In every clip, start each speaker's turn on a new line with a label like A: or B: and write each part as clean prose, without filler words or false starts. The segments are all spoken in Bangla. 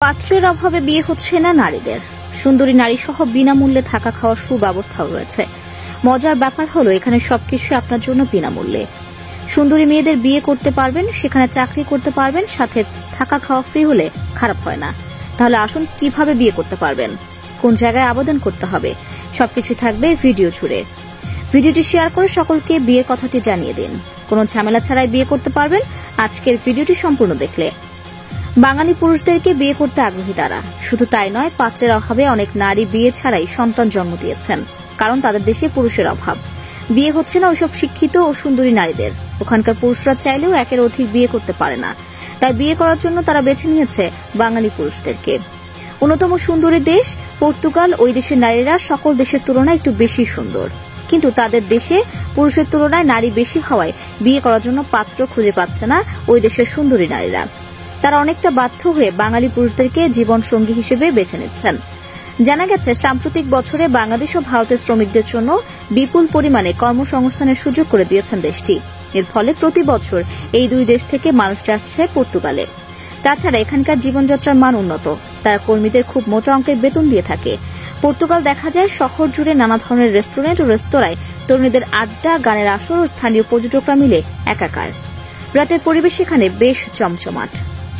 A: পাত্রের অভাবে বিয়ে হচ্ছে না নারীদের। সুন্দরী নারী সহ বিনামূল্যে থাকা খাওয়ার সুব্যবস্থাও রয়েছে। মজার ব্যাপার হলো এখানে সবকিছু আপনার জন্য বিনামূল্যে। সুন্দরী মেয়েদের বিয়ে করতে পারবেন, সেখানে চাকরি করতে পারবেন, সাথে থাকা খাওয়া ফ্রি হলে খারাপ হয় না। তাহলে আসুন কিভাবে বিয়ে করতে পারবেন, কোন জায়গায় আবেদন করতে হবে, সবকিছু থাকবে ভিডিও জুড়ে। ভিডিওটি শেয়ার করে সকলকে বিয়ের কথাটি জানিয়ে দিন। কোনো ঝামেলা ছাড়াই বিয়ে করতে পারবেন আজকের ভিডিওটি সম্পূর্ণ দেখলে। বাঙালি পুরুষদেরকে বিয়ে করতে আগ্রহী তারা। শুধু তাই নয়, পাত্রের অভাবে অনেক নারী বিয়ে ছাড়াই সন্তান জন্ম দিয়েছেন, কারণ তাদের দেশে পুরুষের অভাব। বিয়ে হচ্ছে না ওইসব শিক্ষিত ও সুন্দরী নারীদের। ওখানকার পুরুষরা চাইলেও একের অধিক বিয়ে করতে পারে না, তাই বিয়ে করার জন্য তারা বেছে নিয়েছে বাঙালি পুরুষদেরকে। অন্যতম সুন্দরী দেশ পর্তুগাল। ওই দেশের নারীরা সকল দেশের তুলনায় একটু বেশি সুন্দর, কিন্তু তাদের দেশে পুরুষের তুলনায় নারী বেশি হওয়ায় বিয়ে করার জন্য পাত্র খুঁজে পাচ্ছে না ওই দেশের সুন্দরী নারীরা। তারা অনেকটা বাধ্য হয়ে বাঙালি পুরুষদেরকে জীবন সঙ্গী হিসেবে বেছে নিচ্ছেন। জানা গেছে, সাম্প্রতিক বছরে বাংলাদেশ ও ভারতের শ্রমিকদের জন্য বিপুল পরিমাণে কর্মসংস্থানের সুযোগ করে দিয়েছেন দেশটি। এর ফলে প্রতি বছর এই দুই দেশ থেকে মানুষ যাচ্ছে পর্তুগালে। তাছাড়া এখানকার জীবনযাত্রার মান উন্নত, তারা কর্মীদের খুব মোটা অঙ্কের বেতন দিয়ে থাকে। পর্তুগাল দেখা যায় শহর জুড়ে নানা ধরনের রেস্টুরেন্ট ও রেস্তোরাঁয় তরুণীদের আড্ডা, গানের আসর ও স্থানীয় পর্যটকরা মিলে একাকার। রাতের পরিবেশ এখানে বেশ জমজমাট।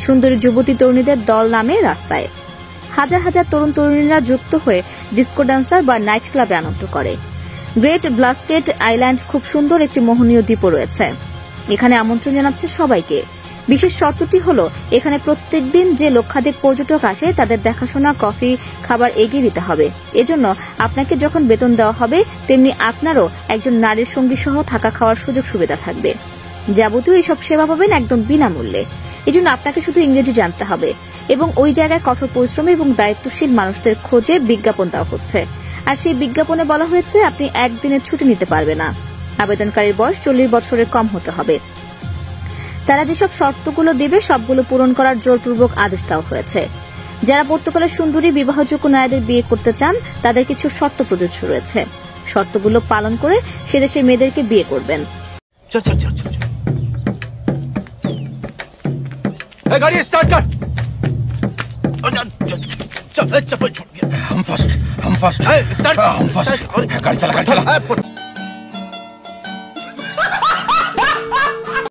A: সুন্দরী যুবতী তরুণীদের দল নামে রাস্তায় হাজার হাজার তরুণ তরুণীরা যুক্ত হয়ে ডিস্কো ডান্সার বা নাইট ক্লাবে আনন্দ করে। গ্রেট ব্লাস্কেট আইল্যান্ড খুব সুন্দর একটি মোহনীয় দ্বীপও রয়েছে। এখানে আমন্ত্রণ জানাচ্ছে সবাইকে। বিশেষ শর্তটি হল, এখানে প্রত্যেকদিন যে লক্ষাধিক পর্যটক আসে তাদের দেখাশোনা, কফি, খাবার এগিয়ে দিতে হবে। এজন্য আপনাকে যখন বেতন দেওয়া হবে, তেমনি আপনারও একজন নারীর সঙ্গী সহ থাকা খাওয়ার সুযোগ সুবিধা থাকবে। যাবতীয় এইসব সেবা পাবেন একদম বিনামূল্যে। এজন্য আপনাকে শুধু ইংরেজি জানতে হবে এবং ওই জায়গায় কঠোর পরিশ্রমী এবং দায়িত্বশীল মানুষদের খোঁজে বিজ্ঞাপন দেওয়া হচ্ছে। আর সেই বিজ্ঞাপনে বলা হয়েছে আপনি একদিনের ছুটি নিতে পারবে না। আবেদনকারীর বয়স 40 বছরের কম হতে হবে। তারা যেসব শর্তগুলো দেবে সবগুলো পূরণ করার জোরপূর্বক আদেশ দেওয়া হয়েছে। যারা পর্তুগালের সুন্দরী বিবাহযোগ্য নারীদের বিয়ে করতে চান তাদের কিছু শর্ত প্রযোজ্য রয়েছে। শর্তগুলো পালন করে সে দেশের মেয়েদেরকে বিয়ে করবেন।
B: गाड़ी स्टार्ट कर। हम फर्स्ट
C: हम फर्स्ट
B: स्टार्ट
C: गाड़ी चला